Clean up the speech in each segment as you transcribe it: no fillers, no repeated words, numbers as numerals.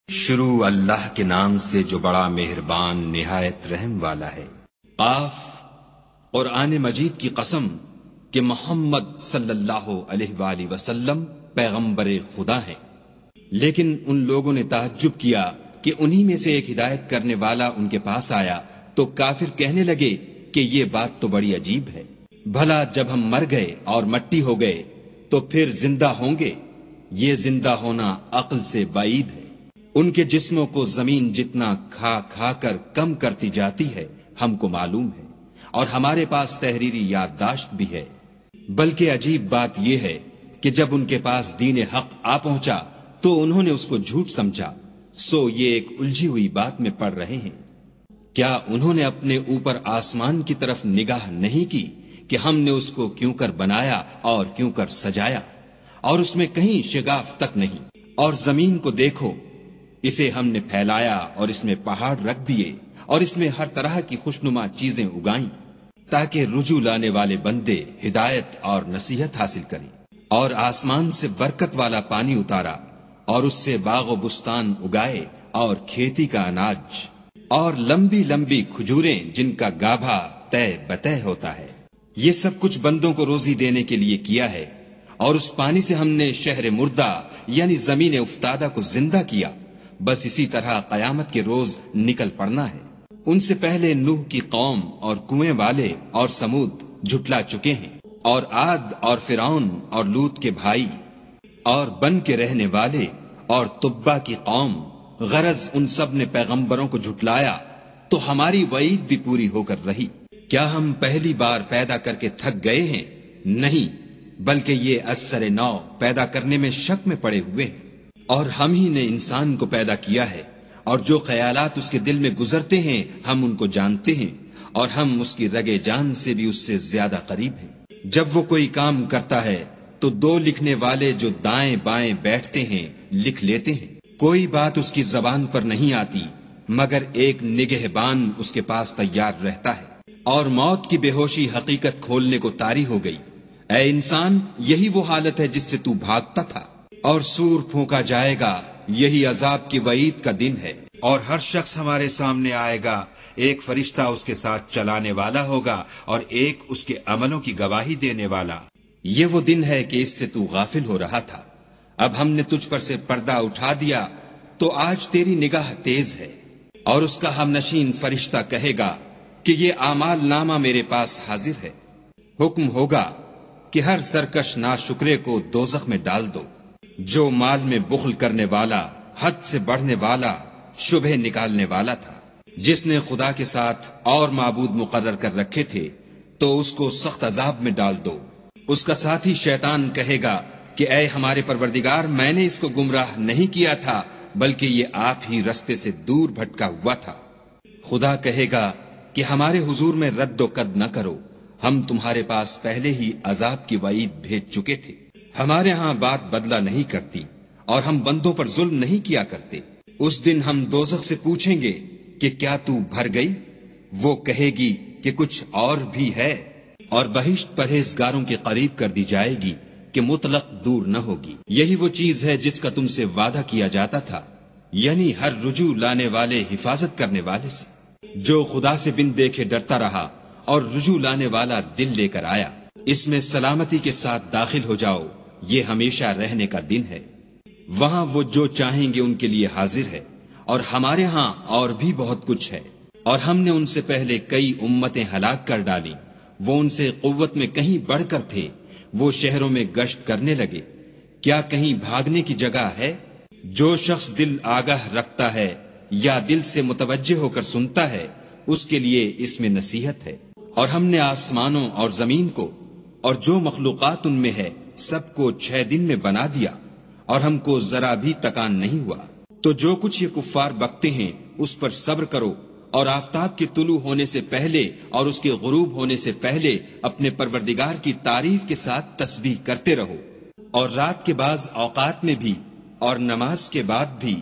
شروع اللہ کے نام سے جو بڑا مہربان نہایت رحم والا ہے۔ قاف، قرآن مجید کی قسم کہ محمد صلی اللہ علیہ وآلہ وسلم پیغمبر خدا ہیں، لیکن ان لوگوں نے تعجب کیا کہ انہی میں سے ایک ہدایت کرنے والا ان کے پاس آیا تو کافر کہنے لگے کہ یہ بات تو بڑی عجیب ہے، بھلا جب ہم مر گئے اور مٹی ہو گئے تو پھر زندہ ہوں گے؟ یہ زندہ ہونا عقل سے بعید ہے۔ ان کے جسموں کو زمین جتنا کھا کھا کر کم کرتی جاتی ہے ہم کو معلوم ہے، اور ہمارے پاس تحریری یادداشت بھی ہے۔ بلکہ عجیب بات یہ ہے کہ جب ان کے پاس دین حق آ پہنچا تو انہوں نے اس کو جھوٹ سمجھا، سو یہ ایک الجھی ہوئی بات میں پڑ رہے ہیں۔ کیا انہوں نے اپنے اوپر آسمان کی طرف نگاہ نہیں کی کہ ہم نے اس کو کیوں کر بنایا اور کیوں کر سجایا، اور اس میں کہیں شگاف تک نہیں؟ اور زمین کو دیکھو، اسے ہم نے پھیلایا اور اس میں پہاڑ رکھ دیے اور اس میں ہر طرح کی خوشنما چیزیں اگائیں تاکہ رجوع لانے والے بندے ہدایت اور نصیحت حاصل کریں۔ اور آسمان سے برکت والا پانی اتارا اور اس سے باغ و بستان اگائے اور کھیتی کا اناج اور لمبی لمبی کھجوریں جن کا گابھا طے بطے ہوتا ہے۔ یہ سب کچھ بندوں کو روزی دینے کے لیے کیا ہے۔ اور اس پانی سے ہم نے شہر مردہ یعنی زمین افتادہ کو زندہ کیا، بس اسی طرح قیامت کے روز نکل پڑنا ہے۔ ان سے پہلے نوح کی قوم اور کنویں والے اور سمود جھٹلا چکے ہیں، اور عاد اور فرعون اور لوط کے بھائی اور بن کے رہنے والے اور تبا کی قوم، غرض ان سب نے پیغمبروں کو جھٹلایا تو ہماری وعید بھی پوری ہو کر رہی۔ کیا ہم پہلی بار پیدا کر کے تھک گئے ہیں؟ نہیں، بلکہ یہ اثر نو پیدا کرنے میں شک میں پڑے ہوئے ہیں۔ اور ہم ہی نے انسان کو پیدا کیا ہے، اور جو خیالات اس کے دل میں گزرتے ہیں ہم ان کو جانتے ہیں، اور ہم اس کی رگے جان سے بھی اس سے زیادہ قریب ہیں۔ جب وہ کوئی کام کرتا ہے تو دو لکھنے والے جو دائیں بائیں بیٹھتے ہیں لکھ لیتے ہیں۔ کوئی بات اس کی زبان پر نہیں آتی مگر ایک نگہبان اس کے پاس تیار رہتا ہے۔ اور موت کی بے ہوشی حقیقت کھولنے کو طاری ہو گئی۔ اے انسان، یہی وہ حالت ہے جس سے تو بھاگتا تھا۔ اور سور پھونکا جائے گا، یہی عذاب کی وعید کا دن ہے۔ اور ہر شخص ہمارے سامنے آئے گا، ایک فرشتہ اس کے ساتھ چلانے والا ہوگا اور ایک اس کے عملوں کی گواہی دینے والا۔ یہ وہ دن ہے کہ اس سے تو غافل ہو رہا تھا، اب ہم نے تجھ پر سے پردہ اٹھا دیا تو آج تیری نگاہ تیز ہے۔ اور اس کا ہم نشین فرشتہ کہے گا کہ یہ اعمال نامہ میرے پاس حاضر ہے۔ حکم ہوگا کہ ہر سرکش ناشکرے کو دوزخ میں ڈال دو۔ جو مال میں بخل کرنے والا، حد سے بڑھنے والا، شبہ نکالنے والا تھا، جس نے خدا کے ساتھ اور معبود مقرر کر رکھے تھے، تو اس کو سخت عذاب میں ڈال دو۔ اس کا ساتھی شیطان کہے گا کہ اے ہمارے پروردگار، میں نے اس کو گمراہ نہیں کیا تھا بلکہ یہ آپ ہی رستے سے دور بھٹکا ہوا تھا۔ خدا کہے گا کہ ہمارے حضور میں رد و قد نہ کرو، ہم تمہارے پاس پہلے ہی عذاب کی وعید بھیج چکے تھے۔ ہمارے ہاں بات بدلہ نہیں کرتی اور ہم بندوں پر ظلم نہیں کیا کرتے۔ اس دن ہم دوزخ سے پوچھیں گے کہ کیا تو بھر گئی؟ وہ کہے گی کہ کچھ اور بھی ہے، اور بہشت پرہیزگاروں کے قریب کر دی جائے گی کہ مطلق دور نہ ہوگی۔ یہی وہ چیز ہے جس کا تم سے وعدہ کیا جاتا تھا، یعنی ہر رجوع لانے والے حفاظت کرنے والے سے، جو خدا سے بن دیکھے ڈرتا رہا اور رجوع لانے والا دل لے کر آیا۔ اس میں سلامتی کے ساتھ داخل ہو جاؤ، یہ ہمیشہ رہنے کا دن ہے۔ وہاں وہ جو چاہیں گے ان کے لیے حاضر ہے، اور ہمارے ہاں اور بھی بہت کچھ ہے۔ اور ہم نے ان سے پہلے کئی امتیں ہلاک کر ڈالی، وہ ان سے قوت میں کہیں بڑھ کر تھے، وہ شہروں میں گشت کرنے لگے، کیا کہیں بھاگنے کی جگہ ہے؟ جو شخص دل آگاہ رکھتا ہے یا دل سے متوجہ ہو کر سنتا ہے، اس کے لیے اس میں نصیحت ہے۔ اور ہم نے آسمانوں اور زمین کو اور جو مخلوقات ان میں ہے سب کو 6 دن میں بنا دیا، اور ہم کو ذرا بھی تکان نہیں ہوا۔ تو جو کچھ یہ کفار بکتے ہیں اس پر صبر کرو، اور آفتاب کے طلوع ہونے سے پہلے اور اس کے غروب ہونے سے پہلے اپنے پروردگار کی تعریف کے ساتھ تسبیح کرتے رہو، اور رات کے بعض اوقات میں بھی اور نماز کے بعد بھی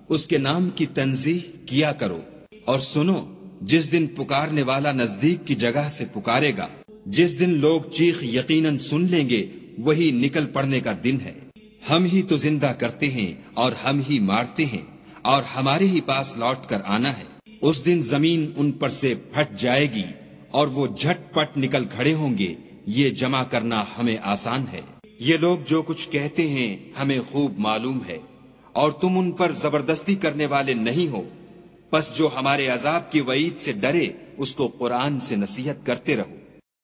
اس کے نام کی تنزیح کیا کرو۔ اور سنو، جس دن پکارنے والا نزدیک کی جگہ سے پکارے گا، جس دن لوگ چیخ یقیناً سن لیں گے، وہی نکل پڑنے کا دن ہے۔ ہم ہی تو زندہ کرتے ہیں اور ہم ہی مارتے ہیں، اور ہمارے ہی پاس لوٹ کر آنا ہے۔ اس دن زمین ان پر سے پھٹ جائے گی اور وہ جھٹ پٹ نکل کھڑے ہوں گے۔ یہ جمع کرنا ہمیں آسان ہے۔ یہ لوگ جو کچھ کہتے ہیں ہمیں خوب معلوم ہے، اور تم ان پر زبردستی کرنے والے نہیں ہو۔ پس جو ہمارے عذاب کی وعید سے ڈرے اس کو قرآن سے نصیحت کرتے رہو۔